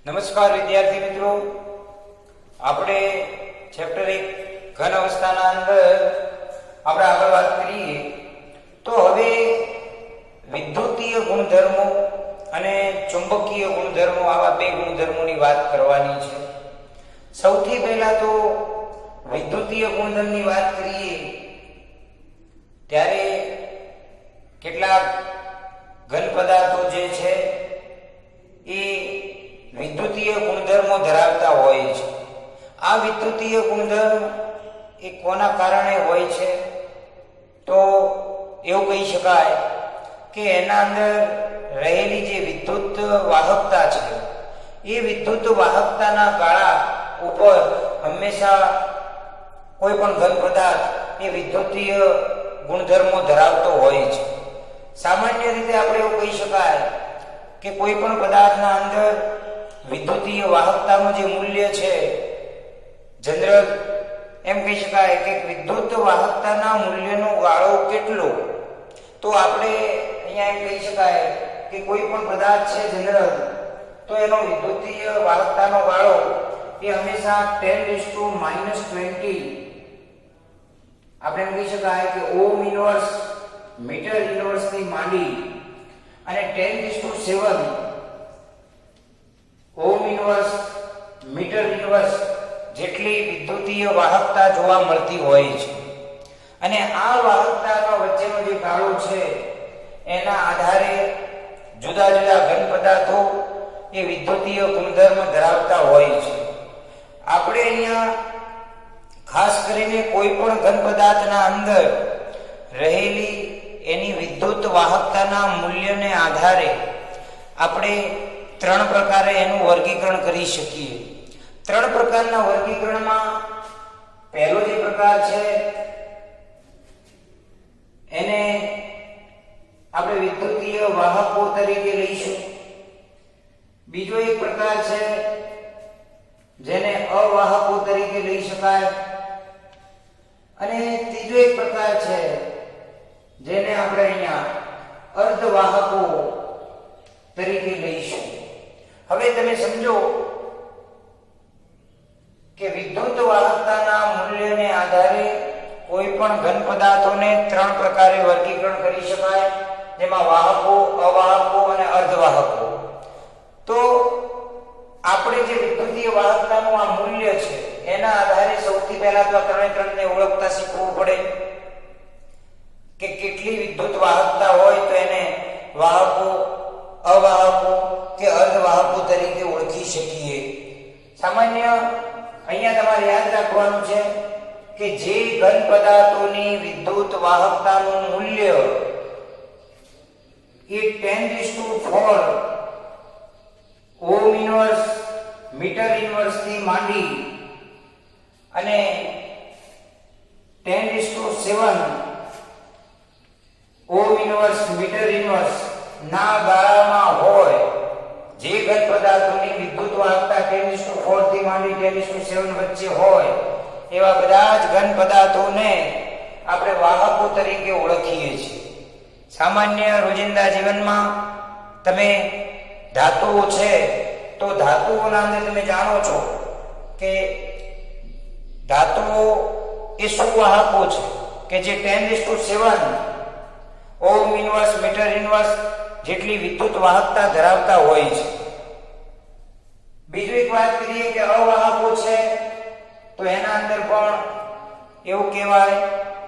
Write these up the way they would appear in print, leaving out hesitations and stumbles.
નમસ્કાર વિદ્યાર્થી મિત્રો, આપણે ચેપ્ટર 1 ઘન અવસ્થાના અંદર આપણે આગળ વાત કરીએ તો હવે વિદ્યુતીય ગુણધર્મો અને ચુંબકીય ગુણધર્મો, આવા બે ગુણધર્મોની વાત કરવાની છે. સૌથી પહેલા તો વિદ્યુતીય ગુણધર્મની વાત કરીએ ત્યારે કેટલાક ઘન પદાર્થો જે છે એ વિદ્યુતીય ગુણધર્મો ધરાવતા હોય છે. આ વિદ્યુતીય ગુણધર્મ એ કોના કારણે હોય છે? તો એવું કહી શકાય કે એના અંદર રહેલી જે વિદ્યુત વાહકતા છે એ વિદ્યુત વાહકતાના ગાળા ઉપર હંમેશા કોઈ પણ ઘન પદાર્થ એ વિદ્યુતીય ગુણધર્મો ધરાવતો હોય છે. સામાન્ય રીતે આપણે એવું કહી શકાય કે કોઈ પણ પદાર્થના અંદર વિદ્યુતીય વાહકતાનું જે મૂલ્ય છે, જનરલ એમ કહી શકાય કે વિદ્યુત વાહકતાના મૂલ્યનો ગાળો કેટલો, તો આપણે અહીંયા એમ કહી શકાય કે કોઈ પણ પદાર્થ છે જનરલ, તો એનો વિદ્યુતીય વાહકતાનો ગાળો એ હંમેશા 10⁻⁻20 આપણે એમ કહી શકાય કે ઓહમ ઇન્વર્સ મીટર ઇન્વર્સ થી માંડી અને 10⁻7 ઓહમ ઇન્વર્સ મીટર ઇન્વર્સ જેટલી વિદ્યુતીય વાહકતા જોવા મળતી હોય છે. અને આ વાહકતાનો વચ્ચેનો જે ગાળો છે એના આધારે જુદા જુદા ઘન પદાર્થો એ વિદ્યુતીય ગુણધર્મ ધરાવતા હોય છે. આપણે અહીંયા ખાસ કરીને કોઈ પણ ઘન પદાર્થના અંદર રહેલી એની વિદ્યુત વાહકતાના મૂલ્યને આધારે આપણે 3 પ્રકારે એનું વર્ગીકરણ કરી શકીએ. 3 પ્રકારના વર્ગીકરણમાં પહેલો જે પ્રકાર છે એને આપણે વિદ્યુતીય વાહકો તરીકે લઈશું. બીજો એક પ્રકાર છે જેને અવાહકો તરીકે લઈ શકાય, અને ત્રીજો એક પ્રકાર છે જેને આપણે અહીંયા અર્ધવાહકો તરીકે લઈશું. હવે તમે સમજો કે વિદ્યુત વાહકતાના મૂલ્યને આધારે કોઈ પણ ઘન પદાર્થોને 3 પ્રકારે વર્ગીકરણ કરી શકાય, જેમાં વાહકો, અવાહકો અને અર્ધવાહકો. તો આપણે જે વિદ્યુતીય વાહકતાનું આ મૂલ્ય છે એના આધારે સૌથી પહેલા તો આ ત્રણે ઓળખતા શીખવું પડે કે કેટલી વિદ્યુત વાહકતા હોય તો એને વાહકો, અવાહકો કે અર્ધવાહકો તરીકે ઓળખી શકીએ. સામાન્ય અહીંયા તમારે યાદ રાખવાનું છે કે જે ઘન પદાર્થોની વિદ્યુત વાહકતાનું મૂલ્ય એ 10⁴ ઓહમ ઇન્વર્સ મીટર ઇન્વર્સ થી માંડી અને 10⁻7 ઓહમ ઇન્વર્સ મીટર ઇન્વર્સ ના ગાળામાં હોય, જે ઘન પદાર્થોની વિદ્યુત વાહકતા 10⁴ થી માંડી 10⁻7 વચ્ચે હોય એવા બધા જ ઘન પદાર્થોને આપણે વાહકો તરીકે ઓળખીએ છીએ. સામાન્ય રોજિંદા જીવનમાં તમે ધાતુઓ છે તો ધાતુઓના અંદર તમે જાણો છો કે ધાતુઓ એ સુવાહકો છે કે જે 10⁻7 ઓહમ ઇન્વર્સ મીટર ઇન્વર્સ જેટલી વિદ્યુત વાહકતા ધરાવતા હોય છે. બીજી એક વાત કરીએ કે અવાહકો છે તો એના અંદર પણ એવું કહેવાય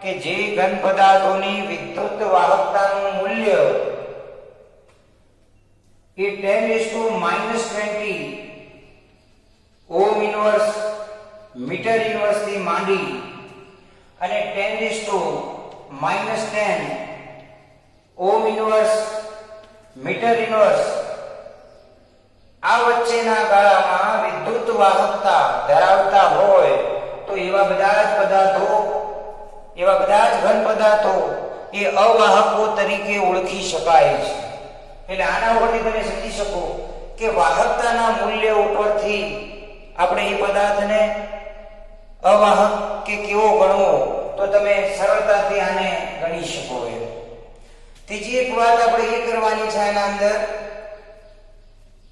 કે જે ઘન પદાર્થોની વિદ્યુત વાહકતાનું મૂલ્ય એ 10⁻⁻20 ઓહમ ઇન્વર્સ મીટર ઇન્વર્સ થી માંડી અને 10⁻⁻10 ઓહમ ઇન્વર્સ મીટર ઇન્વર્સ આ વચ્ચેના ગાળામાં વિદ્યુત વાહકતા ધરાવતા હોય તો એવા બધા જ પદાર્થો, એવા બધા જ ઘન પદાર્થો એ અવાહકો તરીકે ઓળખી શકાય છે. એટલે આના ઉપરથી તમે સમજી શકો કે વાહકતાના મૂલ્ય ઉપરથી આપણે એ પદાર્થને અવાહક કે કેવો ગણવો તો તમે સરળતાથી આને ગણી શકો. ત્રીજી એક વાત આપણે એ કરવાની છે આના અંદર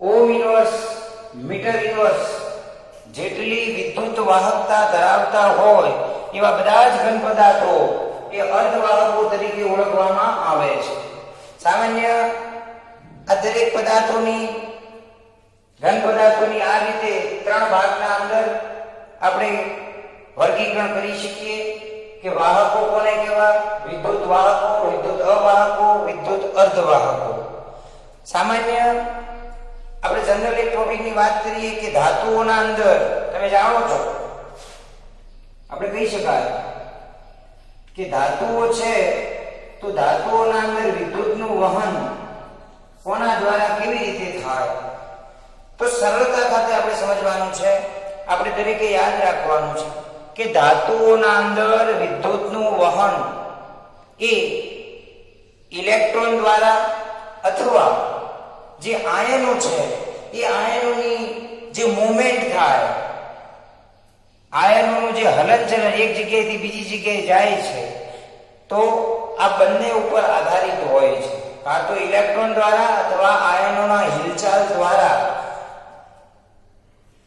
ઓમ ઇનવર્સ મીટર ઇનવર્સ જેટલી વિદ્યુત વાહકતા ધરાવતા હોય એવા બધા જ ઘન પદાર્થો એ અર્ધવાહકો તરીકે ઓળખવામાં આવે છે. સામાન્ય આ દરેક પદાર્થોની ઘન પદાર્થોની આ રીતે ત્રણ ભાગના અંદર આપણે વર્ગીકરણ કરી શકીએ કે વાહકો કોને કહેવા? વિદ્યુત વાહકો, વિદ્યુત અવાહકો, વિદ્યુત અર્ધવાહકો. સામાન્ય આપણે જનરલ એક ટોપિકની વાત કરીએ કે ધાતુઓના અંદર તમે જાણો છો, આપણે કહી શકાય કે ધાતુઓ છે તો ધાતુઓના અંદર વિદ્યુતનું વહન કોના દ્વારા કેવી રીતે થાય? તો સરળતા ખાતે આપણે સમજવાનું છે, આપણે દરેકે યાદ રાખવાનું છે કે ધાતુઓના અંદર વિદ્યુતનું વહન એ ઇલેક્ટ્રોન દ્વારા અથવા જે આયનો છે એ આયનોની જે મૂવમેન્ટ થાય, આયનોનું જે હલનચલન એક જગ્યાએથી બીજી જગ્યાએ જાય છે, તો આ બંને ઉપર આધારિત હોય છે. કાં તો ઇલેક્ટ્રોન દ્વારા અથવા આયનોના હિલચાલ દ્વારા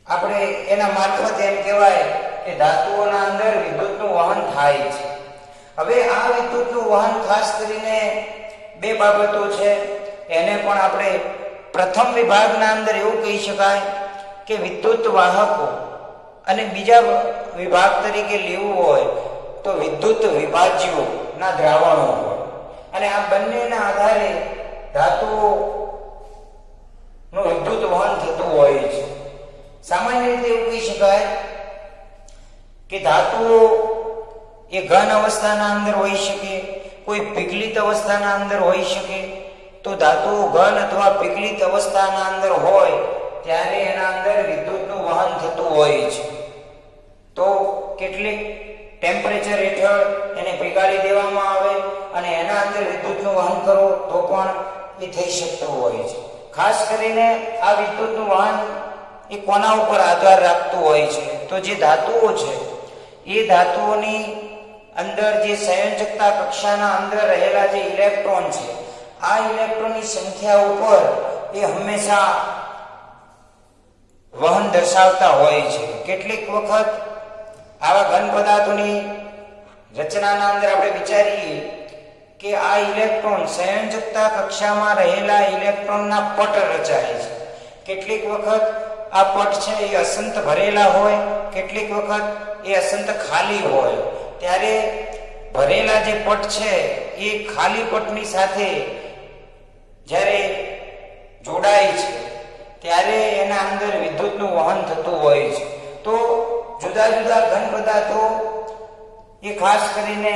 આપણે એના મારફતે એમ કહેવાય કે ધાતુઓના અંદર વિદ્યુતનું વહન થાય છે. હવે આ વિદ્યુતનું વહન ખાસ કરીને બે બાબતો છે, એને પણ આપણે પ્રથમ વિભાગના અંદર એવું કહી શકાય કે વિદ્યુત વાહકો, અને બીજા વિભાગ તરીકે લેવું હોય તો વિદ્યુત વિભાજ્યો ના દ્રાવણો હોય. અને આ બંનેના આધારે ધાતુઓનું વિદ્યુત વહન થતું હોય છે. સામાન્ય રીતે એવું કહી શકાય કે ધાતુઓ એ ઘન અવસ્થાના અંદર હોઈ શકે, કોઈ પીગલિત અવસ્થાના અંદર હોઈ શકે. તો ધાતુઓ ઘન અથવા પીગલિત અવસ્થાના અંદર હોય ત્યારે એના અંદર વિદ્યુતનું વહન થતું હોય છે. તો કેટલીક ટેમ્પરેચર હેઠળ એને પીગાળી દેવામાં આવે અને એના અંદર વિદ્યુતનું વહન કરો તો પણ એ થઈ શકતું હોય છે. ખાસ કરીને આ વિદ્યુતનું વહન એ કોના ઉપર આધાર રાખતું હોય છે? તો જે ધાતુઓ છે એ ધાતુઓની અંદર જે સંયોજકતા કક્ષાના અંદર રહેલા જે ઇલેક્ટ્રોન છે, આ ઇલેક્ટ્રોનની સંખ્યા ઉપર એ હંમેશા વહન દર્શાવતા હોય છે. કેટલીક વખત આવા ઘન પદાર્થોની રચનાના અંદર આપણે વિચારીએ કે આ ઇલેક્ટ્રોન સંયોજકતા કક્ષામાં રહેલા ઇલેક્ટ્રોનના પટ રચાય છે. કેટલીક વખત આ પટ છે એ અસંત ભરેલા હોય, કેટલીક વખત એ અસંત ખાલી હોય. ત્યારે ભરેલા જે પટ છે એ ખાલી પટની સાથે જ્યારે જોડાય છે ત્યારે એના અંદર વિદ્યુતનું વહન થતું હોય છે. તો જુદા જુદા ઘન પદાર્થો એ ખાસ કરીને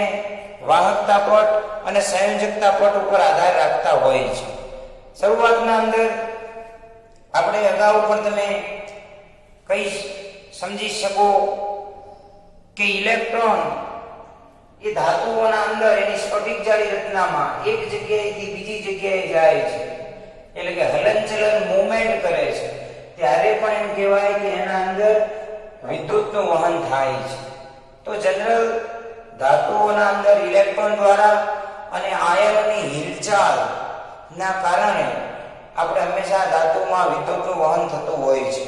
વાહકતા પટ અને સંયોજકતા પટ ઉપર આધાર રાખતા હોય છે. શરૂઆતના અંદર આપણે અગાઉ પણ તમે કઈ સમજી શકો કે ઇલેક્ટ્રોન એ ધાતુઓના અંદર એની સ્ફટિક જાળી રચનામાં એક જગ્યાએથી બીજી જગ્યાએ જાય છે, એટલે કે હલનચલન મૂવમેન્ટ કરે છે, ત્યારે પણ એમ કહેવાય કે એના અંદર વિદ્યુતનું વહન થાય છે. તો જનરલ ધાતુઓના અંદર ઇલેક્ટ્રોન દ્વારા અને આયનોની હિલચાલ ના કારણે આપણે હંમેશા ધાતુમાં વિદ્યુતનું વહન થતું હોય છે.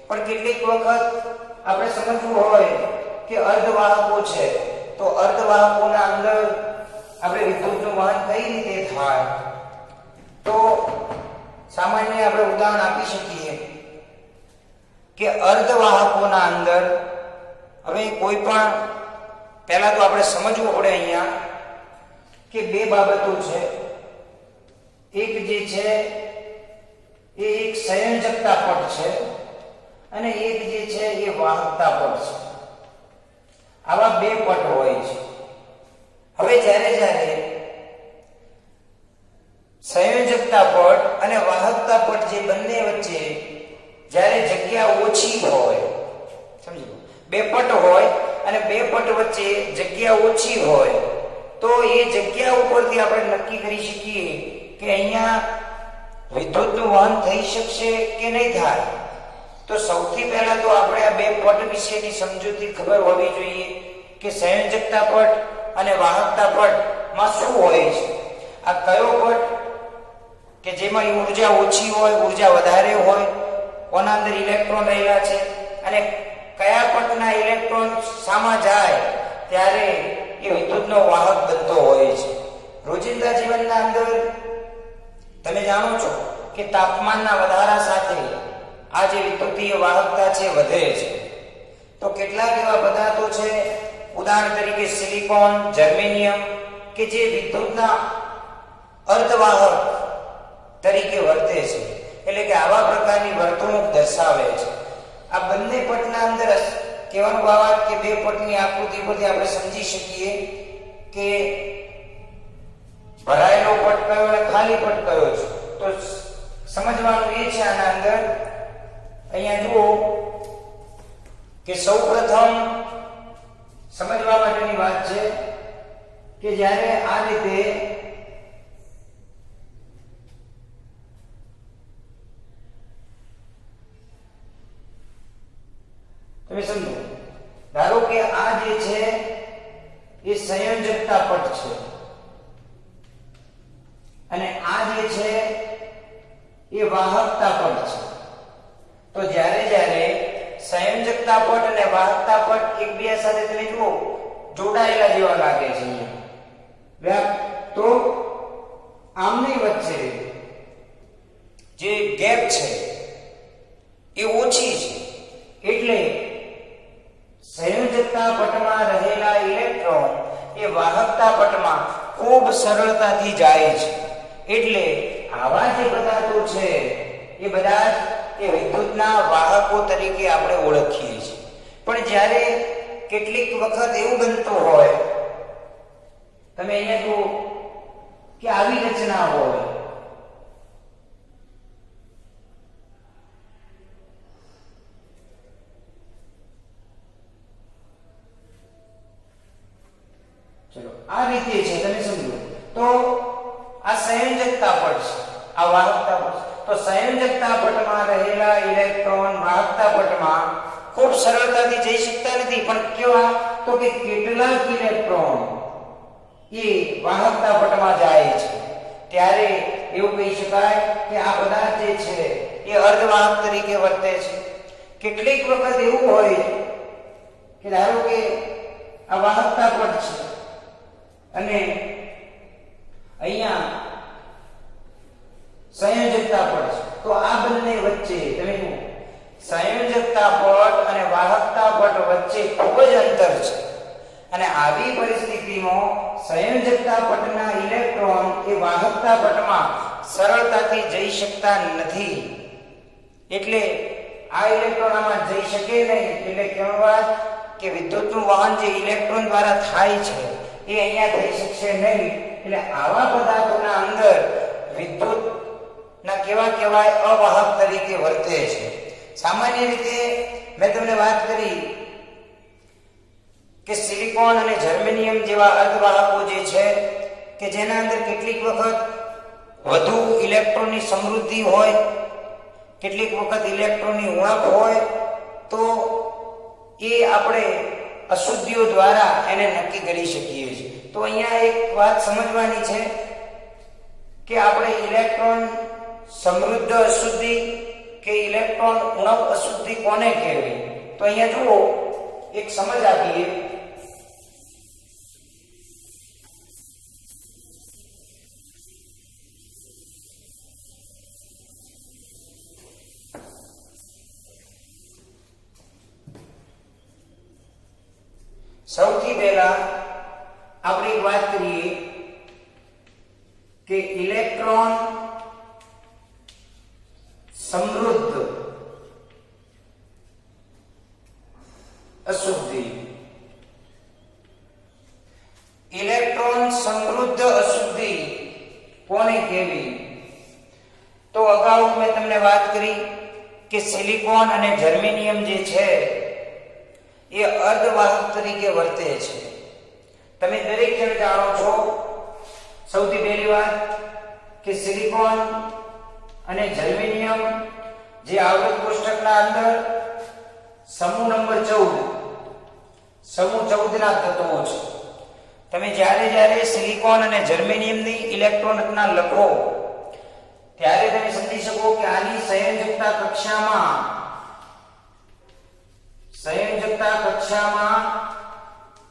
પણ કેટલીક વખત આપણે સમજવું હોય કે અર્ધવાહકો છે, તો અર્ધવાહકોના અંદર આપણે વિદ્યુતનું વહન કઈ રીતે થાય? તો સામાન્ય આપણે ઉદાહરણ આપી શકીએ કે અર્ધવાહકોના અંદર હવે કોઈ પણ પહેલા તો આપણે સમજવું પડે અહીંયા કે બે બાબતો છે. એક જે છે એ એક સંયોજકતા પટ છે અને એક જે છે એ વાહકતા પટ છે. આવા બે પટ હોય છે. હવે જ્યારે સંયોજકતા પટ અને વાહકતા પટ જે બંને વચ્ચે જ્યારે જગ્યા ઓછી હોય, સમજો બે પટ હોય અને બે પટ વચ્ચે જગ્યા ઓછી હોય, તો એ જગ્યા ઉપરથી આપણે નક્કી કરી શકીએ કે અહીંયા વિદ્યુતનું વહન થઈ શકશે કે નહીં થાય? તો સૌથી પહેલા તો આપણે આ બે પટ વિશેની સમજૂતી ખબર હોવી જોઈએ કે સંયોજકતા પટ અને વાહકતા પટમાં શું હોય છે. આ કયો પટ કે જેમાં ઊર્જા ઓછી હોય, ઊર્જા વધારે હોય, કોના અંદર ઇલેક્ટ્રોન રહેલા છે, અને કયા પટના ઇલેક્ટ્રોન સામા જાય ત્યારે એ વિદ્યુતનો વાહક બનતો હોય છે. રોજિંદા જીવનના અંદર તમે જાણો છો કે તાપમાનના વધારા સાથે આ જે વિદ્યુતીય વાહકતા છે વધે છે. તો કેટલાક એવા પદાર્થો છે, ઉદાહરણ તરીકે સિલિકોન, જર્મેનિયમ, કે જે વિદ્યુતના અર્ધવાહક તરીકે વર્તે છે, એટલે કે આવા પ્રકારની વર્તણૂક દર્શાવે છે. આ બંને પટના અંદર કહેવાનું વાત કે બે પટની આકૃતિ પરથી આપણે સમજી શકીએ કે ભરાયેલો પટ કયો અને ખાલી પટ કયો છે. તો સમજવાનું એ છે આના અંદર, અહીંયા જુઓ કે સૌપ્રથમ સમજવા માટેની વાત છે કે જ્યારે આ રીતે તમે સમજો, ધારો કે આ જે છે એ સંયોજકતા પટ છે અને આ જે છે એ વાહકતા પટ છે. તો જ્યારે જ્યારે સંયોજકતા પટ અને વાહકતા પટ એકબીજા સાથે તમે જુઓ જોડાયેલા જેવા લાગે છે, તો આમની વચ્ચે જે ગેપ છે એ ઓછી છે, એટલે સંયોજકતા પટમાં રહેલા ઇલેક્ટ્રોન એ વાહકતા પટમાં ખૂબ સરળતાથી જાય છે. એટલે આવા જે પદાર્થો છે એ બધા એ વિદ્યુતના વાહકો તરીકે આપણે ઓળખીએ છીએ. પણ જ્યારે કેટલીક વખત એવું બનતું હોય, તમે અહીંયા જુઓ કે આવી રચના હોય, ચલો આ રીતે છે, તમે સમજો. તો આ સંયોજકતા પટ છે, આ વાહકતા પટ છે. તો સંયોજકતા પટમાં રહેલા ઇલેક્ટ્રોન વાહકતા પટમાં ખૂબ સરળતાથી જઈ શકતા નથી. પણ કેવા? તો કે કેટલાક ઇલેક્ટ્રોન એ વાહકતા પટમાં જાય છે, ત્યારે એવું કહી શકાય કે આ પદાર્થ જે છે એ અર્ધવાહક તરીકે વર્તે છે. કેટલીક વખત એવું હોય કે ધારો કે આ વાહકતા પટ છે અને અહીંયા સંયોજકતા પટ છે. તો આ બંને વચ્ચે તમે જુઓ, સંયોજકતા પટ અને વાહકતા પટ વચ્ચે ખૂબ જ અંતર છે, અને આવી પરિસ્થિતિમાં સંયોજકતા પટના ઇલેક્ટ્રોન એ વાહકતા પટમાં સરળતાથી જઈ શકતા નથી. એટલે આ ઇલેક્ટ્રોન આમાં જઈ શકે નહીં. એટલે કહેવાય કે વિદ્યુતનું વહન જે ઇલેક્ટ્રોન દ્વારા થાય છે એ અહીંયા થઈ શકશે નહીં. એટલે આવા પદાર્થોના અંદર વિદ્યુત ના કેવા કહેવાય અવાહક તરીકે વર્તે છે. સામાન્ય રીતે મેં તમને વાત કરી કે સિલિકોન અને જર્મેનિયમ જેવા અર્ધવાહકો જે છે કે જેના અંદર કેટલીક વખત વધુ ઇલેક્ટ્રોનની સમૃદ્ધિ હોય, કેટલીક વખત ઇલેક્ટ્રોનની ઉણપ હોય, તો એ આપણે અશુદ્ધિઓ દ્વારા એને નક્કી કરી શકીએ છીએ. તો અહીંયા એક વાત સમજવાની છે કે આપણે ઇલેક્ટ્રોન સમૃદ્ધ અશુદ્ધિ કે ઇલેક્ટ્રોન ઉણપ અશુદ્ધિ કોને કહેવી? તો અહીંયા જુઓ એક સમજ આપીએ. સૌથી પહેલા આપણે એક વાત કરીએ કે ઇલેક્ટ્રોન સમૃદ્ધ અશુદ્ધિ. ઇલેક્ટ્રોન સમૃદ્ધ અશુદ્ધિ કોને કહેવી? તો અગાઉ મેં તમને વાત કરી કે સિલિકોન અને જર્મેનિયમ જે છે એ અર્ધવાહક તરીકે વર્તે છે. તમે દરેક જણ જાણો છો સૌથી પહેલી વાત કે સિલિકોન અને જર્મેનિયમ જે આવૃત કોષ્ટકના અંદર સમૂહ નંબર 14 ના તત્વો છે. તમે જ્યારે સિલિકોન અને જર્મેનિયમની ઇલેક્ટ્રોન રચના લખો ત્યારે તમે સમજી શકો કે આની સંયોજકતા કક્ષામાં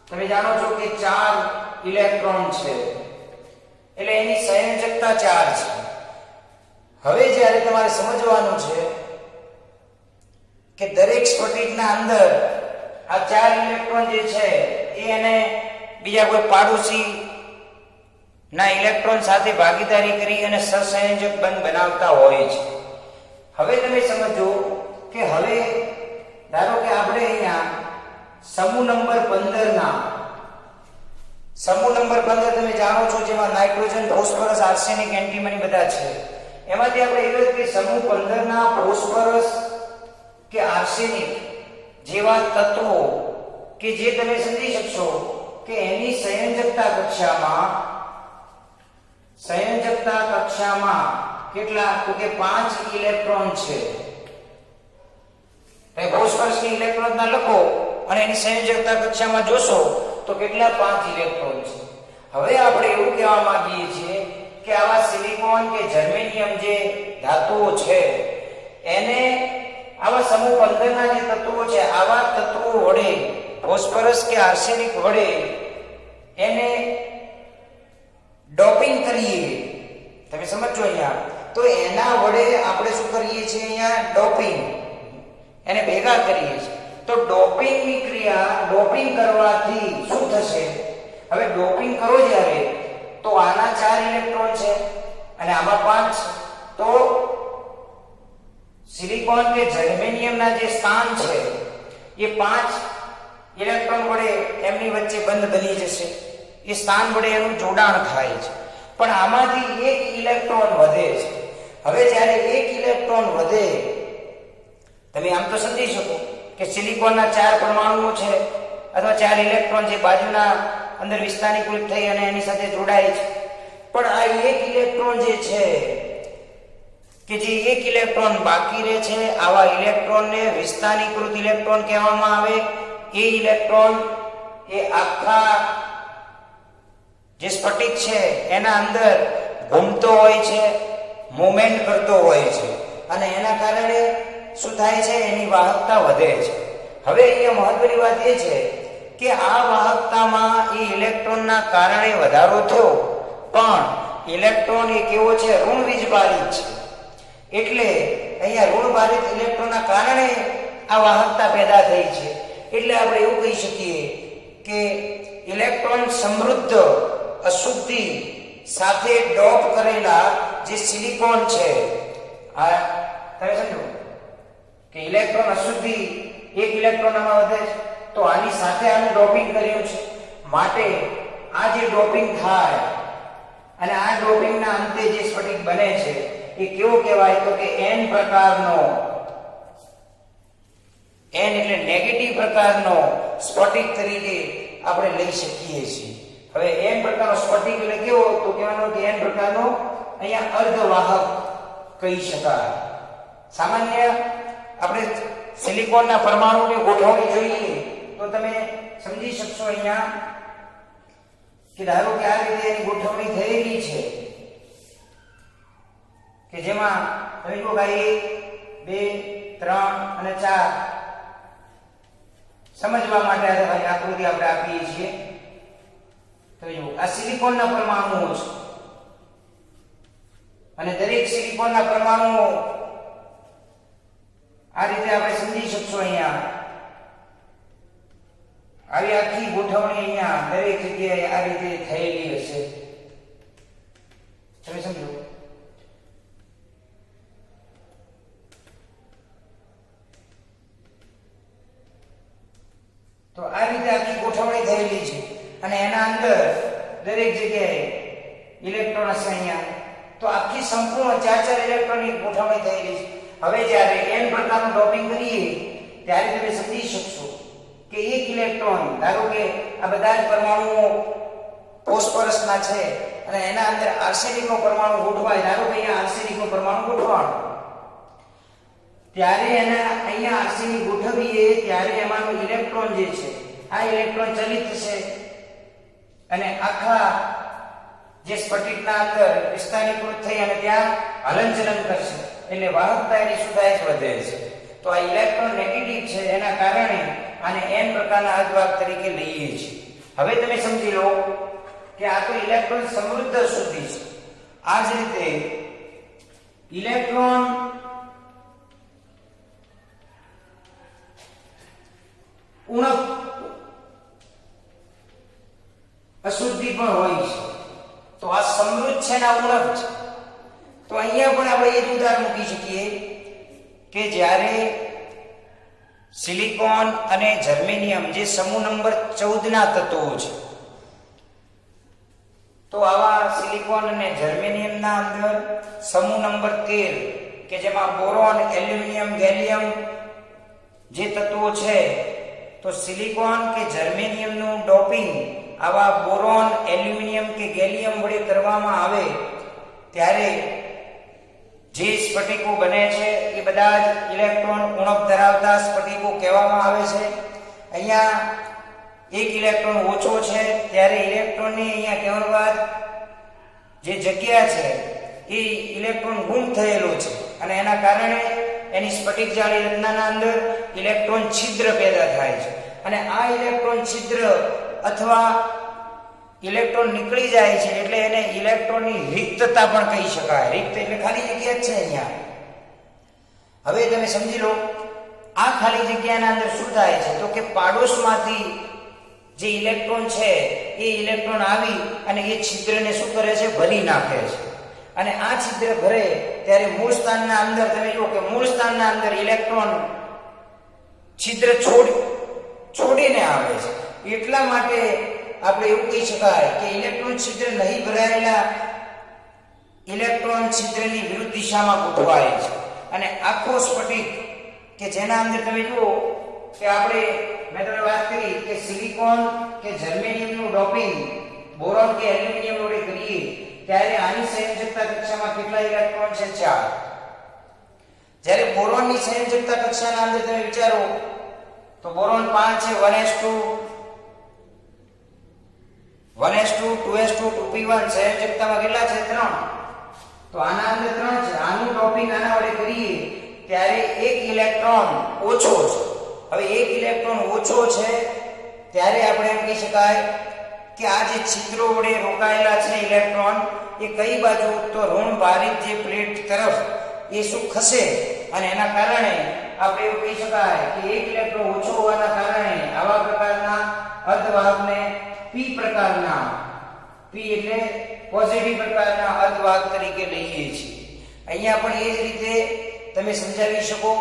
તમે જાણો છો કે 4 ઇલેક્ટ્રોન છે, એટલે એની સંયોજકતા 4 છે. હવે જ્યારે તમારે સમજવાનું છે કે દરેક સ્ફટિકના અંદર આ 4 ઇલેક્ટ્રોન જે છે એ એને બીજા કોઈ પાડોશી ના ઇલેક્ટ્રોન સાથે ભાગીદારી કરી અને સહસંયોજક બંધ બનાવતા હોય છે. હવે તમે સમજો કે હવે ધારો કે આપણે અહીંયા સમૂહ નંબર 15 તમે જાણો છો જેમાં નાઇટ્રોજન, ફોસ્ફરસ, આર્સેનિક, એન્ટીમની બધા છે. એમાંથી આપણે એવું કે સમૂહ 15 ના ફોસ્ફરસ કે આર્સેનિક જેવા તત્વો કે જે તમે સમજી શકશો કે એની સંયોજકતા કક્ષામાં કેટલા તો કે 5 ઇલેક્ટ્રોન છે. તમે ફોસ્ફરસની ઇલેક્ટ્રોન ના લખો અને એની સંયોજકતા કક્ષામાં જોશો તો કેટલા 5 ઇલેક્ટ્રોન છે. હવે આપણે એવું કહેવા માંગીએ છીએ કે આવા સિલિકોન કે જર્મેનિયમ જે ધાતુઓ છે એને આવા સમૂહ 15 ના જે તત્વો છે આવા તત્વો વડે ફોસ્ફરસ કે આર્સેનિક વડે એને ડોપિંગ કરીએ. તમે સમજો અહીંયા તો એના વડે આપણે શું કરીએ છીએ અહીંયા ડોપિંગ એને ભેગા કરીએ છીએ. તો ડોપિંગની ક્રિયા ડોપિંગ કરવાથી શું થશે? હવે ડોપિંગ કરો જ્યારે તો આના 4 ઇલેક્ટ્રોન છે અને આમાં 5 છે. તો સિલિકોન કે જર્મેનિયમના જે સ્થાન છે એ 5 ઇલેક્ટ્રોન વડે એમની વચ્ચે બંધ બની જશે. એ સ્થાન વડે એનું જોડાણ થાય છે. પણ આમાંથી 1 ઇલેક્ટ્રોન વધે છે. હવે જ્યારે 1 ઇલેક્ટ્રોન વધે, તમે આમ તો સમજી શકો કે સિલિકોનના 4 પરમાણુઓ છે અથવા 4 ઇલેક્ટ્રોન જે બાજુના અંદર વિસ્થાનીકૃત થઈ અને એની સાથે જોડાય છે. પણ આ 1 ઇલેક્ટ્રોન જે છે કે જે 1 ઇલેક્ટ્રોન બાકી રહે છે, આવા ઇલેક્ટ્રોનને વિસ્થાનીકૃત ઇલેક્ટ્રોન કહેવામાં આવે. એ ઇલેક્ટ્રોન એ આખા જે સ્ફટિક છે એના અંદર ઘૂમતો હોય છે, મૂવમેન્ટ કરતો હોય છે અને એના કારણે શું થાય છે? એની વાહકતા વધે છે. હવે અહીંયા મહત્વની વાત એ છે કે આ વાહકતામાં એ ઇલેક્ટ્રોનના કારણે વધારો થયો, પણ ઇલેક્ટ્રોન એ કેવો છે? ઋણ વીજભારિત છે. એટલે અહીંયા ઋણભારિત ઇલેક્ટ્રોનના કારણે આ વાહકતા પેદા થઈ છે. એટલે આપણે એવું કહી શકીએ કે ઇલેક્ટ્રોન સમૃદ્ધ અશુદ્ધિ સાથે ડોપ કરેલા જે સિલિકોન છે, આ તમે સમજો કે ઇલેક્ટ્રોન અશુદ્ધિ 1 ઇલેક્ટ્રોન આમાં વધે છે તો આની સાથે આનું ડોપિંગ કર્યું છે. માટે આ જે ડોપિંગ થાય અને આ ડોપિંગના અંતે જે સ્ફટિક બને છે એ કેવો કહેવાય? તો કે N પ્રકારનો, N એટલે નેગેટિવ પ્રકારનો સ્ફટિક તરીકે આપણે લઈ શકીએ છીએ. હવે N પ્રકારનો સ્ફટિક એટલે કેવો? તો કહેવાનો કે N પ્રકારનો અહીંયા અર્ધવાહક કહી શકાય. સામાન્ય આપણે સિલિકોનના પરમાણુની ગોઠવણી જોઈએ તો તમે સમજી શકશો અહીંયા કે ધારો કે આ રીતે એની ગોઠવણી થયેલી છે કે જેમાં તમે કહો કે 1 2 3 અને 4 સમજવા માટે આ આકૃતિ આપણે આપીએ છીએ. તો જો આ સિલિકોનના પરમાણુઓ છે અને દરેક સિલિકોનના પરમાણુઓ આ રીતે આપણે સમજી શકશો. અહીંયા આવી આખી ગોઠવણી અહીંયા દરેક જગ્યાએ આ રીતે થયેલી હશે. તમે સમજો. તો આ રીતે આખી ગોઠવણી થયેલી છે અને એના અંદર દરેક જગ્યાએ ઇલેક્ટ્રોન હશે અહીંયા. તો આખી સંપૂર્ણ 4 ઇલેક્ટ્રોનની ગોઠવણી થયેલી છે. હવે જ્યારે N પ્રકારનું ડોપિંગ કરીએ ત્યારે તમે સમજી શકશો કે 1 ઇલેક્ટ્રોન, ધારો કે આ બધા જ પરમાણુઓ ફોસ્ફરસના છે અને એના અંદર આર્સેનિકનો પરમાણુ ગોઠવાય. ધારો કે અહીંયા આર્સેનિકનો પરમાણુ ગોઠવવાનો, ત્યારે એના અહીંયા આર્સેનિક ગોઠવીએ ત્યારે એમાંનો ઇલેક્ટ્રોન જે છે આ ઇલેક્ટ્રોન ચલિત થશે અને આખા જે સ્ફટિકના અંદર વિસ્થાનીકૃત થઈ અને ત્યાં હલનચલન કરશે, એટલે વાહકતા એની શું થાય છે? વધે છે. તો આ ઇલેક્ટ્રોન નેગેટિવ છે, એના કારણે આને n પ્રકારના અર્ધવાહક તરીકે લઈએ છીએ. હવે તમે સમજી લો કે આ તો ઇલેક્ટ્રોન સમૃદ્ધ અશુદ્ધિ છે. આ જ રીતે ઇલેક્ટ્રોન ઉણપ અશુદ્ધિ પણ હોય છે. તો આ સમૃદ્ધ છે ને આ ઉણપ છે. તો અહીંયા પણ આપણે એ જ ઉદાહરણ મૂકી શકીએ કે જ્યારે સિલિકોન અને જર્મેનિયમ જે સમૂહ નંબર 14 ના તત્વો છે, તો આવા સિલિકોન અને જર્મેનિયમના અંદર સમૂહ નંબર 13 કે જેમાં બોરોન, એલ્યુમિનિયમ, ગેલિયમ જે તત્વો છે, તો સિલિકોન કે જર્મેનિયમનું ડોપિંગ આવા બોરોન, એલ્યુમિનિયમ કે ગેલિયમ વડે કરવામાં આવે ત્યારે જે સ્ફટિકો બને છે એ બધા જ ઇલેક્ટ્રોન ઉણપ ધરાવતા સ્ફટિકો કહેવામાં આવે છે. અહીંયા એક ઇલેક્ટ્રોન ઓછો છે ત્યારે ઇલેક્ટ્રોનની અહીંયા કહેવાનો વાત જે જગ્યા છે એ ઇલેક્ટ્રોન ગુમ થયેલો છે અને એના કારણે એની સ્ફટિક જાળી રચનાના અંદર ઇલેક્ટ્રોન છિદ્ર પેદા થાય છે અને આ ઇલેક્ટ્રોન છિદ્ર અથવા ઇલેક્ટ્રોન નીકળી જાય છે એટલે એને ઇલેક્ટ્રોનની રિક્તતા પણ કહી શકાય. રિક્ત એટલે ખાલી જગ્યા જ છે અહીંયા. હવે તમે સમજી લો આ ખાલી જગ્યાના અંદર શું થાય છે? તો કે પાડોશમાંથી જે ઇલેક્ટ્રોન છે એ ઇલેક્ટ્રોન આવી અને એ છિદ્રને શું કરે છે? ભરી નાખે છે. અને આ છિદ્ર ભરે ત્યારે મૂળ સ્થાનના અંદર તમે જુઓ કે મૂળ સ્થાનના અંદર ઇલેક્ટ્રોન છિદ્ર છોડીને આવે છે. એટલા માટે આપણે એવું કહી શકાય કે ઇલેક્ટ્રોન છિદ્ર નહીં ભરાયેલા ઇલેક્ટ્રોન છિદ્રની વિરુદ્ધ દિશામાં ગોઠવાય છે અને આખો સ્ફટિક કે જેના અંદર તમે જુઓ કે આપણે મેં તમને વાત કરી કે સિલિકોન કે જર્મેનિયમનું ડોપિંગ બોરોન કે એલ્યુમિનિયમ વડે કરીએ ત્યારે આની સંયોજકતા કક્ષામાં કેટલા ઇલેક્ટ્રોન છે? 4. જ્યારે બોરોનની સંયોજકતા કક્ષાના અંદર તમે વિચારો તો બોરોન 5 છે, 1s2 2s2 2p1 સંયોજકતામાં કેટલા છે? 3. તો આના અંદર 3 છે. આનું ડોપિંગ આના વડે કરીએ ત્યારે એક ઇલેક્ટ્રોન ઓછો છે. હવે એક ઇલેક્ટ્રોન ઓછો છે ત્યારે આપણે એમ કહી શકાય કે આ જે છિદ્રો વડે રોકાયેલા છે ઇલેક્ટ્રોન એ કઈ બાજુ? તો ઋણ ભારિત જે પ્લેટ તરફ એ શું ખસે અને એના કારણે આપણે એવું કહી શકાય કે એક ઇલેક્ટ્રોન ઓછો હોવાના કારણે આવા પ્રકારના અર્ધવાહકને p પ્રકારના, p એટલે પોઝિટિવ પ્રકારના અર્ધવાહક તરીકે લઈએ છીએ. અહીંયા પણ એ જ રીતે તમે સમજાવી શકો,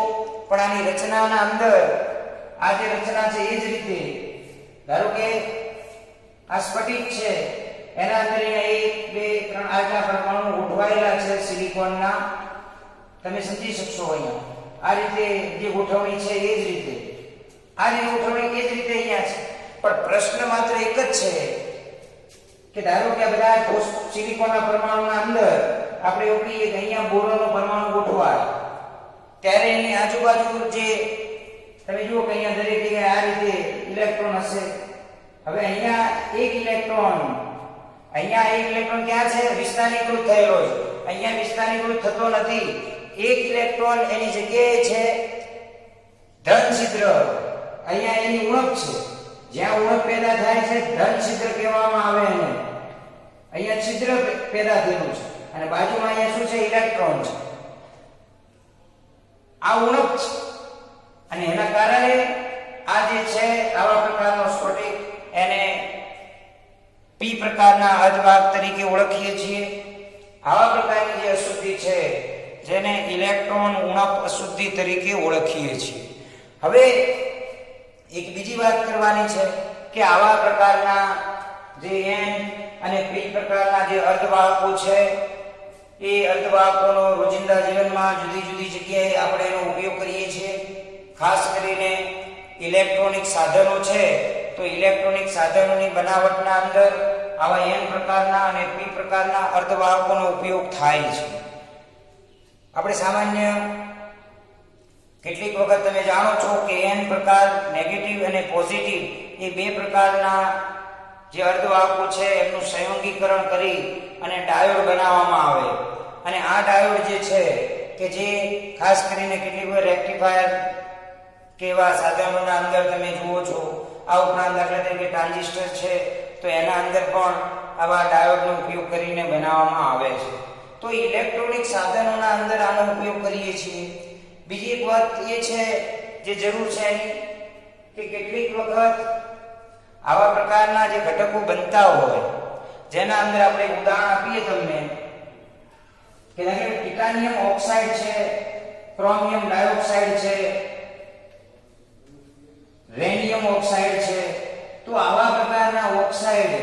પણ આની રચનાના અંદર આ જે રચના છે એ જ રીતે ધારો કે આ સ્ફટિક છે એના અંદર 1 2 3 આટલા પરમાણુ ગોઠવાયેલા છે સિલિકોનના, તમે સમજી શકશો. અહીંયા આ રીતે જે ગોઠવણી છે એ જ રીતે આ જે ગોઠવણી એ જ રીતે અહીંયા છે. પણ પ્રશ્ન માત્ર એક જ છે કે ધારો કે બધા સિલિકોનના પરમાણુના અંદર આપણે એવું કહીએ કે અહીંયા બોરોનનો પરમાણુ ગોઠવાય ત્યારે એની આજુબાજુ જે તમે જુઓ કે અહીંયા દરેક જગ્યાએ આ રીતે ઇલેક્ટ્રોન હશે. હવે અહીંયા એક ઇલેક્ટ્રોન ક્યાં છે? વિસ્થાનીકૃત થયેલો છે. અહીંયા વિસ્થાનીકૃત થતો નથી. એક ઇલેક્ટ્રોન એની જગ્યાએ છે ધન છિદ્ર. અહીંયા એની ઉણપ છે. જ્યાં ઉણપ પેદા થાય છે ધન છિદ્ર કહેવામાં આવે એને. અહીંયા છિદ્ર પેદા થયેલું છે અને બાજુમાં અહીંયા શું છે? ઇલેક્ટ્રોન છે. આ ઉણપ છે અને એના કારણે આ જે છે આવા પ્રકારનો સ્ફટિક એને p પ્રકારના અર્ધવાહક તરીકે ઓળખીએ છીએ. આવા પ્રકારની જે અશુદ્ધિ છે જેને ઇલેક્ટ્રોન ઉણપ અશુદ્ધિ તરીકે ઓળખીએ છીએ. હવે એક બીજી વાત કરવાની છે કે આવા પ્રકારના જે n અને p પ્રકારના જે અર્ધવાહકો છે એ અર્ધવાહકોનો રોજિંદા જીવનમાં જુદી જુદી જગ્યાએ આપણે એનો ઉપયોગ કરીએ છીએ. ખાસ કરીને ઇલેક્ટ્રોનિક સાધનો છે તો ઇલેક્ટ્રોનિક સાધનોની બનાવટના અંદર આવા n પ્રકારના અને p પ્રકારના અર્ધવાહકોનો ઉપયોગ થાય છે. આપણે સામાન્ય કેટલીક વખત તમે જાણો છો કે n પ્રકાર નેગેટિવ અને પોઝિટિવ એ બે પ્રકારના જે અર્ધવાહકો છે એમનું સંયોગીકરણ કરી અને ડાયોડ બનાવવામાં આવે અને આ ડાયોડ જે છે કે જે ખાસ કરીને કેટલીક વાર રેક્ટિફાયર કે એવા સાધનોના અંદર તમે જુઓ છો, આ ઉપરાંત દાખલા તરીકે ટ્રાન્ઝિસ્ટર છે તો એના અંદર પણ આવા ડાયોડનો ઉપયોગ કરીને બનાવવામાં આવે છે. તો ઇલેક્ટ્રોનિક સાધનોના અંદર આનો ઉપયોગ કરીએ છીએ. બીજી એક વાત એ છે જે જરૂર છે એની કે કેટલીક વખત આવા પ્રકારના જે ઘટકો બનતા હોય જેના અંદર આપણે ઉદાહરણ આપીએ તમને કે ટિટાનિયમ ઓક્સાઇડ છે, ક્રોમિયમ ડાયોક્સાઇડ છે, રેડિયમ ઓક્સાઇડ છે, તો આવા પ્રકારના ઓક્સાઇડ,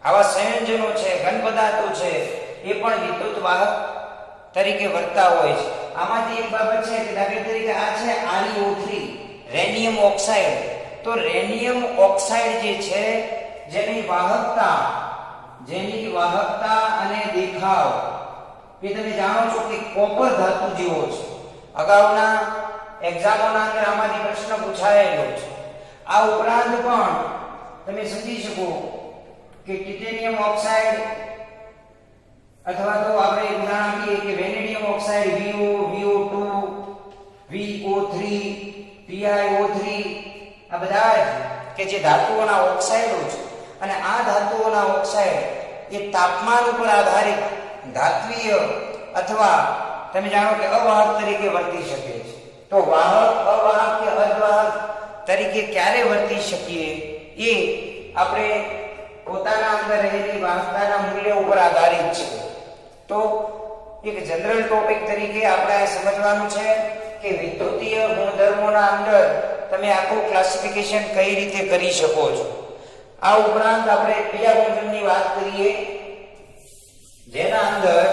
આવા સંયોજનો છે, ઘન પદાર્થો છે, એ પણ વિદ્યુત વાહક તરીકે વર્તા હોય છે. આમાંથી એક બાબત છે કે દાખલા તરીકે આ છે ReO3 રેડિયમ ઓક્સાઇડ. તો રેડિયમ ઓક્સાઇડ જે છે જેની વાહકતા અને દેખાવ એ તમે જાણો છો કે કોપર ધાતુ જેવો છે. અગાઉના એક્ઝામોના અંદર આમાંથી પ્રશ્ન પૂછાયેલો છે. આ ઉપરાંત પણ તમે સમજી શકો કે ટિટેનિયમ ઓક્સાઇડ અથવા તો આપણે ઉદાહરણ આપીએ કે vanadium oxide VO, VO2, VO3, PiO3 આ બધા કે જે ધાતુઓના ઓક્સાઇડો છે અને આ ધાતુઓના ઓક્સાઇડ એ તાપમાન ઉપર આધારિત ધાત્વીય અથવા તમે જાણો કે અવાહક તરીકે વર્તી શકે છે. તો વાહક, અવાહક કે અર્ધવાહક તરીકે ક્યારે વર્તી શકીએ એ આપણે પોતાના અંદર રહેલી વાહકતાના મૂલ્ય ઉપર આધારિત છે. તો એક જનરલ ટોપિક તરીકે આપણે સમજવાનું છે કે વિદ્યુતીય ગુણધર્મોના અંદર તમે આખું ક્લાસિફિકેશન કઈ રીતે કરી શકો છો. આ ઉપરાંત આપણે બીજા ગુણધર્મની વાત કરીએ જેના અંદર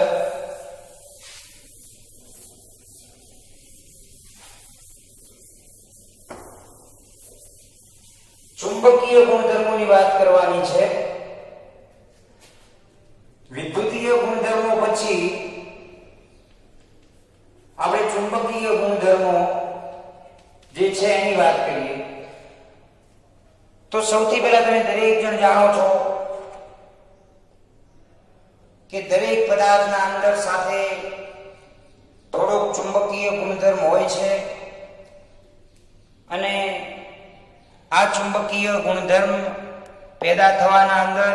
ચુંબકીય ગુણધર્મોની વાત કરવાની છે. વિદ્યુતીય ગુણધર્મો પછી આપણે ચુંબકીય ગુણધર્મો જે છે એની વાત કરીએ. તો સૌથી પહેલા તમે દરેક જણ જાણો છો કે દરેક પદાર્થના અંદર સાથે થોડોક ચુંબકીય ગુણધર્મ હોય છે અને આ ચુંબકીય ગુણધર્મ પેદા થવાના અંદર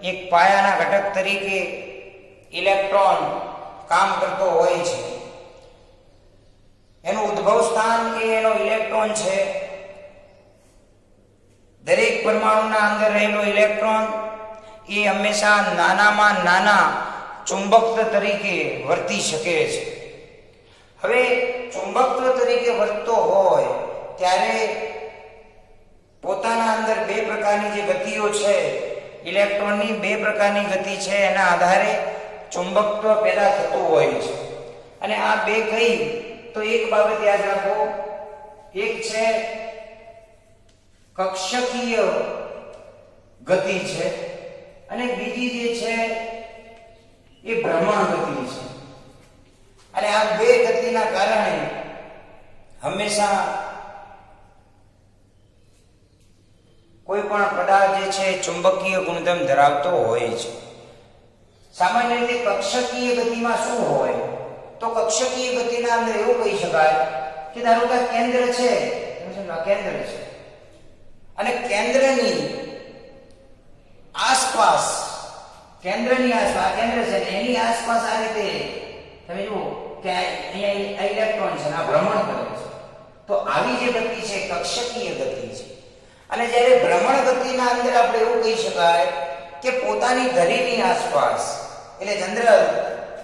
એક પાયાના ઘટક તરીકે ઇલેક્ટ્રોન કામ કરતો હોય છે. એનું ઉદ્ભવ સ્થાન એ એનો ઇલેક્ટ્રોન છે. દરેક પરમાણુના અંદર રહેલો ઇલેક્ટ્રોન એ હંમેશા નાનામાં નાના ચુંબકત્વ તરીકે વર્તી શકે છે. હવે ચુંબકત્વ તરીકે વર્તતો હોય ત્યારે પોતાના અંદર બે પ્રકારની જે ગતિઓ છે, ઇલેક્ટ્રોનની બે પ્રકારની ગતિ છે, એના આધારે ચુંબકત્વ પેદા થતું હોય છે. અને આ બે કઈ તો એક બાબત યાદ રાખો, એક છે કક્ષકીય ગતિ છે અને બીજી જે છે એ ભ્રમણ ગતિ છે. અને આ બે ગતિના કારણે હંમેશા કોઈ પણ પદાર્થ જે છે ચુંબકીય ગુણધર્મ ધરાવતો હોય છે. સામાન્ય રીતે કક્ષકીય ગતિમાં શું હોય તો કક્ષકીય ગતિના અંદર એવું કહી શકાય કે ધારો કે કેન્દ્ર છે, કેન્દ્ર છે અને કેન્દ્રની આસપાસ કેન્દ્ર છે એની આસપાસ આ રીતે તમે જુઓ કે અહીંયા ઇલેક્ટ્રોન છે આ ભ્રમણ કરે છે. તો આવી જે ગતિ છે કક્ષકીય ગતિ છે. અને જ્યારે ભ્રમણ ગતિના અંદર આપણે એવું કહી શકાય કે પોતાની ધરીની આસપાસ, એટલે જનરલ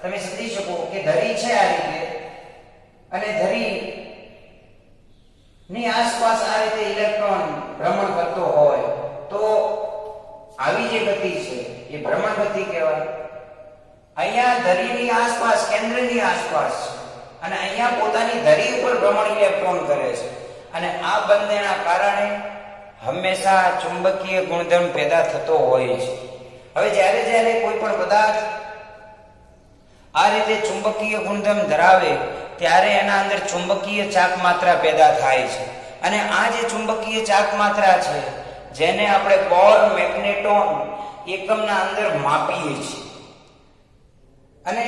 તમે સમજી શકો કે ધરી છે આ રીતે અને ધરી ની આસપાસ આ રીતે ઇલેક્ટ્રોન ભ્રમણ કરતો હોય તો આવી જે ગતિ છે એ ભ્રમણ ગતિ કહેવાય. અહીંયા ધરીની આસપાસ, કેન્દ્રની આસપાસ અને અહીંયા પોતાની ધરી ઉપર ભ્રમણ ઇલેક્ટ્રોન કરે છે. અને આ બંનેના કારણે હંમેશા ચુંબકીય ગુણધર્મ પેદા થતો હોય છે. હવે જ્યારે જ્યારે કોઈ પણ પદાર્થ આ રીતે ચુંબકીય ગુણધર્મ ધરાવે ત્યારે એના અંદર ચુંબકીય ચાક માત્રા પેદા થાય છે. અને આ જે ચુંબકીય ચાક માત્રા છે જેને આપણે બોર મેગ્નેટોન એકમના અંદર માપીએ છીએ. અને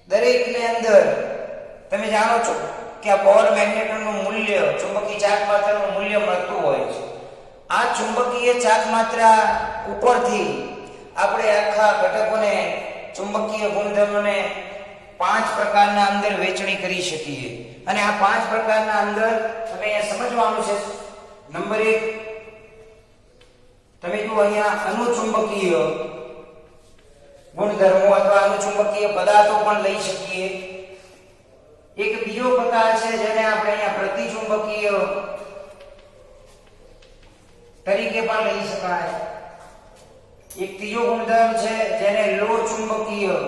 દરેકને અંદર તમે જાણો છો કે આ બોર મેગ્નેટોનનું મૂલ્ય, ચુંબકીય ચાક માત્રાનું મૂલ્ય મળતું હોય છે. આ ચુંબકીય ચાક માત્રા ઉપરથી આપણે આખા ઘટકોને, ચુંબકીય ગુણધર્મોને 5 પ્રકારના અંદર વહેંચણી કરી શકીએ. અને આ 5 પ્રકારના અંદર તમે અહીંયા સમજવાનું છે. નંબર 1, તમે જો અહીંયા અનુચુંબકીય ગુણધર્મો અથવા અનુચુંબકીય પદાર્થો પણ લઈ શકીએ. એક બીજો પ્રકાર છે જેને આપણે અહીંયા પ્રતિચુંબકીય તરીકે પણ લઈ શકાય. એક ત્રીજો ગુણધર્મ છે જેને લો ચુંબકીય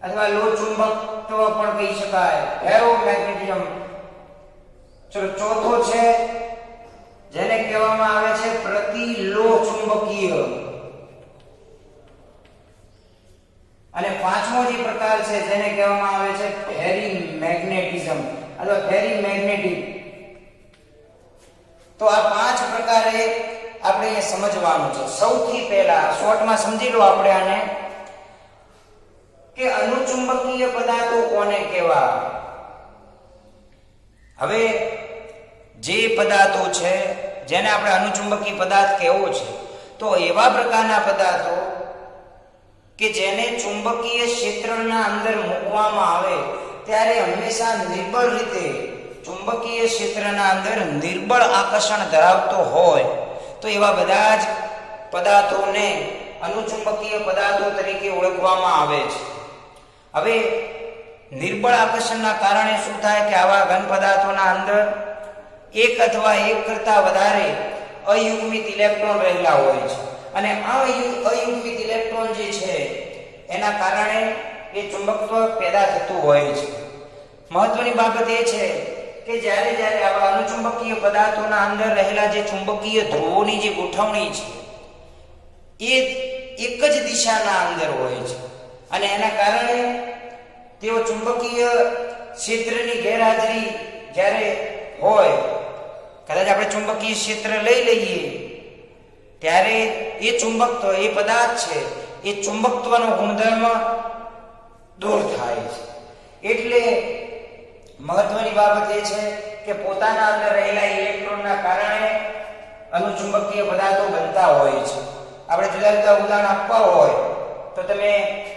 અથવા લો ચુંબકત્વ પણ કહી શકાય, ફેરોમેગ્નેટિઝમ. ચલો, ચોથો છે જેને કહેવામાં આવે છે પ્રતિ લો ચુંબકીય. અને પાંચમો જે પ્રકાર છે જેને કહેવામાં આવે છે ફેરીમેગ્નેટિઝમ અથવા ફેરીમેગ્નેટિક. તો આ 5 પ્રકારે આપણે અહીંયા સમજવાનું છે. સૌથી પહેલા શોર્ટમાં સમજી લો આપણે આને કે અનુચુંબકીય પદાર્થો કોને કહેવા. હવે જે પદાર્થો છે જેને આપણે અનુચુંબકીય પદાર્થ કહેવો છે, તો એવા પ્રકારના પદાર્થો કે જેને ચુંબકીય ક્ષેત્રના અંદર મૂકવામાં આવે ત્યારે હંમેશા નિર્બળ રીતે ચુંબકીય ક્ષેત્રના અંદર નિર્બળ આકર્ષણ ધરાવતો હોય, તો એવા બધા જ પદાર્થોને અનુચુંબકીય પદાર્થો તરીકે ઓળખવામાં આવે છે. હવે નિર્બળ આકર્ષણના કારણે શું થાય કે આવા ઘન પદાર્થોના અંદર એક અથવા એક કરતા વધારે અયુગ્મિત ઇલેક્ટ્રોન રહેલા હોય છે. અને આ અયુગ્મિત ઇલેક્ટ્રોન જે છે એના કારણે એ ચુંબકત્વ પેદા થતું હોય છે. મહત્વની બાબત એ છે કે જ્યારે આવા અનુચુંબકીય પદાર્થોના અંદર રહેલા જે ચુંબકીય ધ્રુવોની જે ગોઠવણી છે એ એક જ દિશાના અંદર હોય છે. અને એના કારણે તેઓ ચુંબકીય ક્ષેત્રની ગેરહાજરી જ્યારે હોય, કદાચ આપણે ચુંબકીય ક્ષેત્ર લઈ લઈએ ત્યારે એ ચુંબકત્વ, એ પદાર્થ છે એ ચુંબકત્વનો ગુણધર્મ દૂર થાય છે. એટલે મહત્વની બાબત એ છે કે પોતાના અંદર રહેલા ઇલેક્ટ્રોનના કારણે અનુચુંબકીય પદાર્થો બનતા હોય છે. આપણે જુદા જુદા ઉદાહરણ આપવા હોય તો તમે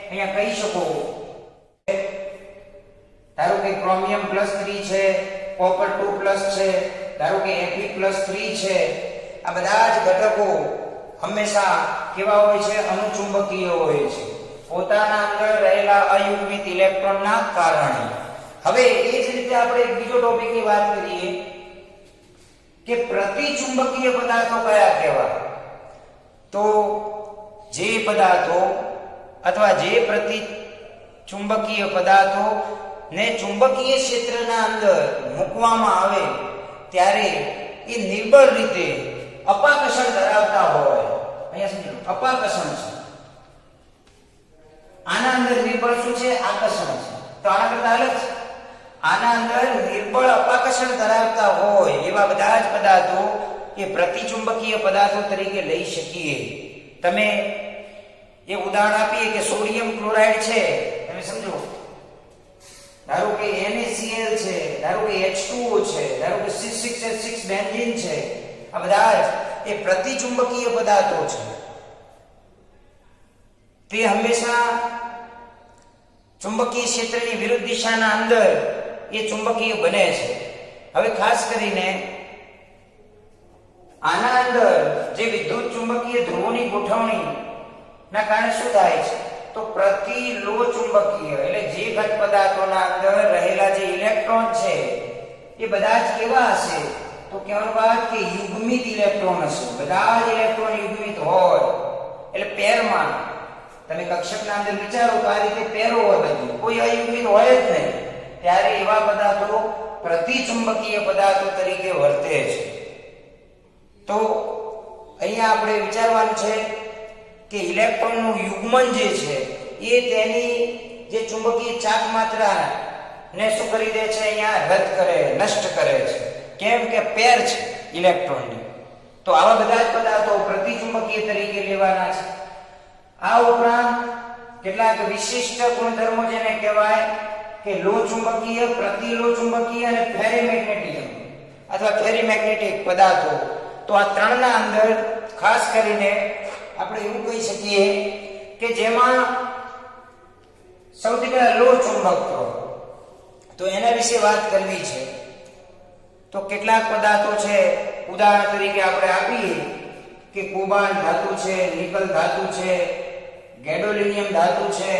અહીંયા કહી શકો, ધારો કે ક્રોમિયમ +3 છે, કોપર 2+ છે, ધારો કે Fe+3 છે. આ બધા જ ઘટકો હંમેશા કેવા હોય છે? અનુચુંબકીય હોય છે, પોતાના અંદર રહેલા અયુગ્મિત ઇલેક્ટ્રોનના કારણે. હવે એ જ રીતે આપણે બીજો ટોપિકની વાત કરીએ કે પ્રતિચુંબકીય પદાર્થો કયા કહેવાય. તો જે પદાર્થો અથવા જે પ્રતિચુંબકીય પદાર્થો ને ચુંબકીય ક્ષેત્રના અંદર મૂકવામાં આવે ત્યારે એ નિર્બળ રીતે અપાકર્ષણ ધરાવતા હોય. અહીંયા સમજો, અપાકર્ષણ છે. આના અંદર નિર્બળ શું છે? આકર્ષણ છે. તો આના કરતા અલગ છે. આના અંદર નિર્બળ અપાકર્ષણ ધરાવતા હોય એવા બધા જ પદાર્થો એ પ્રતિચુંબકીય પદાર્થો તરીકે લઈ શકીએ. તમે એ ઉદાહરણ આપીએ કે સોડિયમ ક્લોરાઇડ છે, તમે સમજો, ધારો કે NaCl છે, ધારો કે H2O છે, ધારો કે 6,6H6 બેન્ઝીન છે. આ બધા જ એ પ્રતિચુંબકીય પદાર્થો છે. તે હંમેશા ચુંબકીય ક્ષેત્રની વિરુદ્ધ દિશાના અંદર એ ચુંબકીય બને છે. હવે ખાસ કરીને આના અંદર જે વિદ્યુત ચુંબકીય ધ્રુવોની ગોઠવણી ના કારણે શું થાય છે? તો પ્રતિ લો ચુંબકીય, એટલે જે ઘન પદાર્થોના અંદર રહેલા જે ઇલેક્ટ્રોન છે એ બધા જ કેવા હશે? તો કહેવાનો વાત કે યુગ્મિત ઇલેક્ટ્રોન હશે. બધા જ ઇલેક્ટ્રોન યુગ્મિત હોય એટલે પેરમાં. તમે કક્ષકના અંદર વિચારો તો આ રીતે પેરો હોય, બધું કોઈ અયુગ્મિત હોય જ નહીં. ત્યારે એવા પદાર્થો પ્રતિચુંબકીય પદાર્થો તરીકે વર્તે છે. તો અહીંયા આપણે વિચારવાનું છે કે ઇલેક્ટ્રોનનું યુગ્મન જે છે એ તેની જે ચુંબકીય ચાક માત્રા ને શું કરી દે છે? અહીંયા રદ કરે, નષ્ટ કરે છે. કેમ કે પેર છે ઇલેક્ટ્રોનની. તો આવા બધા જ પદાર્થો પ્રતિચુંબકીય તરીકે લેવાના છે. આ ઉપરાંત કેટલાક વિશિષ્ટ ગુણધર્મો જેને કહેવાય કે લો ચુંબકીય, પ્રતિલો ચુંબકીય અને ફેરીમેગ્નેટિક અથવા ફેરીમેગ્નેટિક પદાર્થો. તો આ ત્રણના અંદર ખાસ કરીને આપણે એવું કહી શકીએ કે જેમાં સૌથી પહેલા લો ચુંબકત્વ, તો એના વિશે વાત કરવી છે. તો કેટલાક પદાર્થો છે, ઉદાહરણ તરીકે આપણે આપીએ કે કોબાલ્ટ ધાતુ છે, નિકલ ધાતુ છે, ગેડોલિનિયમ ધાતુ છે,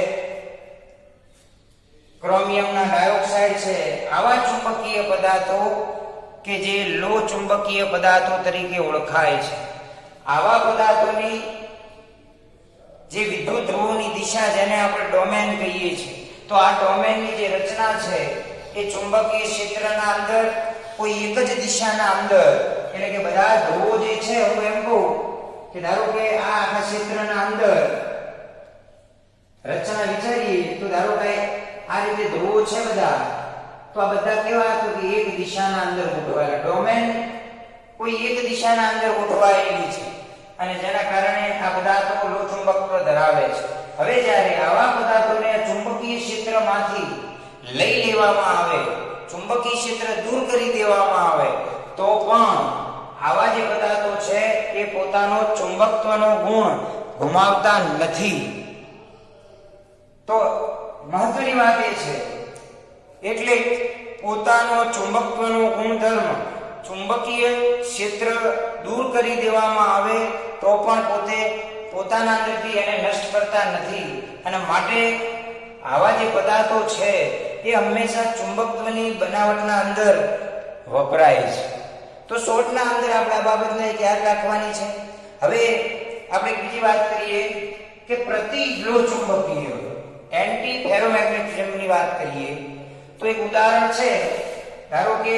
ક્રોમિયમના ડાયોક્સાઇડ છે. આવા ચુંબકીય પદાર્થો કે જે લો ચુંબકીય પદાર્થો તરીકે ઓળખાય છે. આવા પદાર્થોની જે વિદ્યુત ધ્રુવોની દિશા, જેને આપણે ડોમેન કહીએ છીએ, તો આ ડોમેનની જે રચના છે એ ચુંબકીય ક્ષેત્રના અંદર કોઈ એક જ દિશાના અંદર, એટલે કે બધા ધ્રુવો જે છે, હું એમ કહું કે ધારો કે આ આખા ક્ષેત્રના અંદર રચના વિચારીએ તો ધારો કે આ રીતે ધ્રુવો છે બધા, તો આ બધા કેવા? તો કે એક દિશાના અંદર ગોઠવાયેલા. ડોમેન કોઈ એક દિશાના અંદર ગોઠવાયેલી છે અને જેના કારણે આ પદાર્થો લો ચુંબકત્વ ધરાવે છે. હવે જ્યારે આવા પદાર્થોને ચુંબકીય ક્ષેત્રમાંથી લઈ લેવામાં આવે, ચુંબકીય ક્ષેત્ર દૂર કરી દેવામાં આવે, તો પણ આવા જે પદાર્થો છે એ પોતાનો ચુંબકત્વનો ગુણ ગુમાવતા નથી. તો મહત્વની વાત એ છે, એટલે પોતાનો ચુંબકત્વનો ગુણધર્મ ચુંબકીય ક્ષેત્ર દૂર કરી દેવામાં આવે તો પણ પોતે પોતાના અંદરથી એને નષ્ટ કરતા નથી. અને માટે આવા જે પદાર્થો છે એ હંમેશા ચુંબકત્વની બનાવટના અંદર વપરાય છે. તો શોર્ટના અંદર આપણે આ બાબતને યાદ રાખવાની છે. હવે આપણે બીજી વાત કરીએ કે પ્રતિલો ચુંબકીય એન્ટી ફેરોમેગ્નેટિઝમની વાત કરીએ તો એક ઉદાહરણ છે. ધારો કે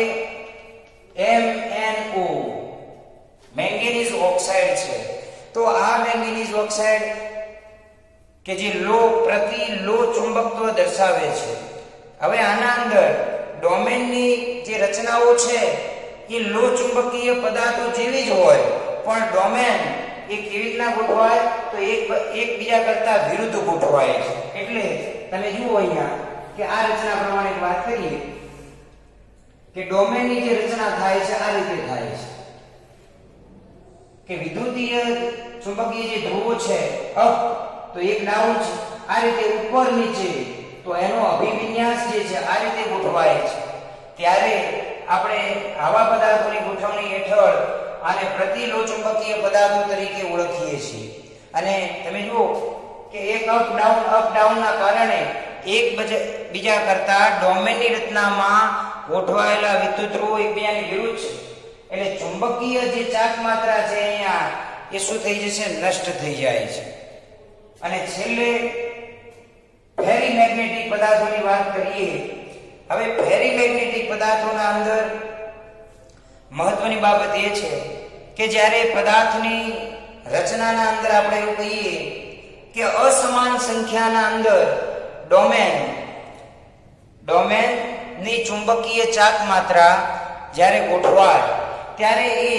MnO મેંગેનીઝ ઓક્સાઇડ છે. તો આ મેંગેનીઝ ઓક્સાઇડ કે જે પ્રતિલો ચુંબકત્વ દર્શાવે છે. હવે આના અંદર ડોમેનની જે રચનાઓ છે એ લો ચુંબકીય પદાર્થો જેવી જ હોય, પણ ડોમેન એ કેવી રીતના ગોઠવાય? તો એકબીજા કરતા વિરુદ્ધ ગોઠવાય છે. એટલે તમે જુઓ અહીંયા કે આ રચના પ્રમાણે વાત કરીએ કે ડોમેનની જે રચના થાય છે આ રીતે થાય છે કે વિદ્યુતીય ચુંબકીય જે ધ્રુવો છે અપ, તો એક ડાઉન છે. આ રીતે ઉપર નીચે, તો એનો અભિવિન્યાસ જે છે આ રીતે ગોઠવાય છે. ત્યારે આપણે આવા પદાર્થોની ગોઠવણી હેઠળ આને પ્રતિલો ચુંબકીય પદાર્થો તરીકે ઓળખીએ છીએ. અને તમે જુઓ કે એક અપ ડાઉનના કારણે એક બીજા કરતા ડોમેનની રચનામાં ગોઠવાયેલા વિદ્યુત ધ્રુવો એકબીજાની વિરુદ્ધ છે. એટલે ચુંબકીય જે ચાક માત્રા છે અહીંયા એ શું થઈ જશે? નષ્ટ થઈ જાય છે. અને છેલ્લે ફેરીમેગ્નેટિક પદાર્થોની વાત કરીએ. હવે ફેરીમેગ્નેટિક પદાર્થોના અંદર મહત્વની બાબત એ છે કે જ્યારે પદાર્થની રચનાના અંદર આપણે એવું કહીએ કે અસમાન સંખ્યાના અંદર ડોમેનની ચુંબકીય ચાક માત્રા જ્યારે ગોઠવાય ત્યારે એ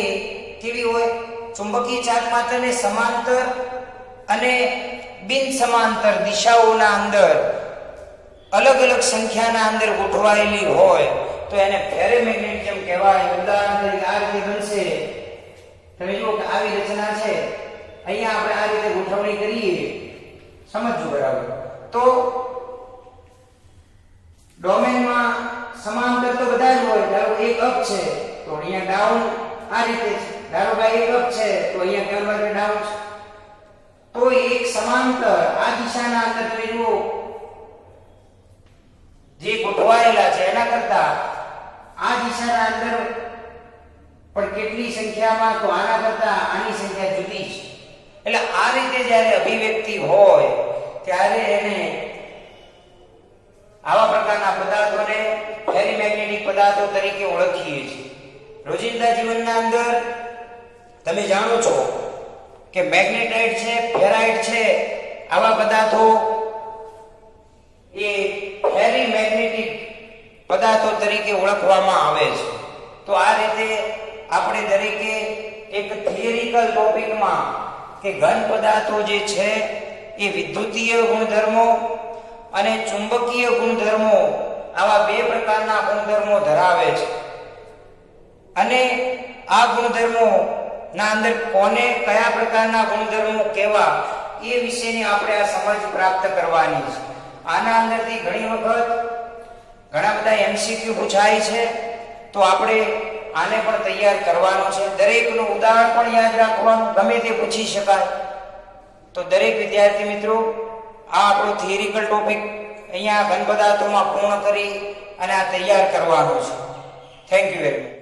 કેવી હોય? ચુંબકીય ચાક માત્રાને સમાંતર અને બિન સમાંતર દિશાઓના અંદર અલગ અલગ સંખ્યાના અંદર ગોઠવાયેલી હોય તો એને ફેરોમેગ્નેટિઝમ કહેવાય. ઉદાહરણ તરીકે આ રીતે બનશે. તમે જુઓ કે આવી રચના છે, અહીંયા આપણે આ રીતે ગોઠવણી કરીએ, સમજજો બરાબર. તો ડોમેનમાં સમાંતર તો બધા જ હોય. ધારો એક અપ છે તો અહીંયા ડાઉન આ રીતે છે. ધારો કે એક અપ છે તો અહીંયા કેવા ડાઉન છે. તો એક સમાંતર આ દિશાના અંદર તમે જુઓ જે ગોઠવાયેલા છે એના કરતા આ દિશાના અંદર પણ કેટલી સંખ્યામાં? તો આના કરતા આની સંખ્યા જુદી છે. એટલે આ રીતે જ્યારે અભિવ્યક્તિ હોય ત્યારે એને આવા પ્રકારના પદાર્થોને ફેરીમેગ્નેટિક પદાર્થો તરીકે ઓળખીએ છીએ. રોજિંદા જીવનના અંદર તમે જાણો છો કે મેગ્નેટાઇટ છે, ફેરાઇટ છે, આવા પદાર્થો એ ફેરીમેગ્નેટિક પદાર્થો તરીકે ઓળખવામાં આવે છે. તો આ રીતે આપણે દરેકે એક થિયરિકલ ટોપિકમાં કે ઘન પદાર્થો જે છે એ વિદ્યુતીય ગુણધર્મો અને ચુંબકીય ગુણધર્મો આવા બે પ્રકારના ગુણધર્મો ધરાવે છે. અને આ ગુણધર્મો ના અંદર કોને કયા પ્રકારના ગુણધર્મો કેવા એ વિશેની આપણે આ સમજ પ્રાપ્ત કરવાની છે. આના અંદરથી ઘણી વખત ઘણા બધા એમસીક્યુ પૂછાય છે, તો આપણે આને પણ તૈયાર કરવાનું છે. દરેકનું ઉદાહરણ પણ યાદ રાખવાનું, ગમે તે પૂછી શકાય. તો દરેક વિદ્યાર્થી મિત્રો આ આપણો થિયરિકલ ટોપિક અહીંયા ઘન પદાર્થોમાં પૂર્ણ કરી અને આ તૈયાર કરવાનું છે. Thank you very much.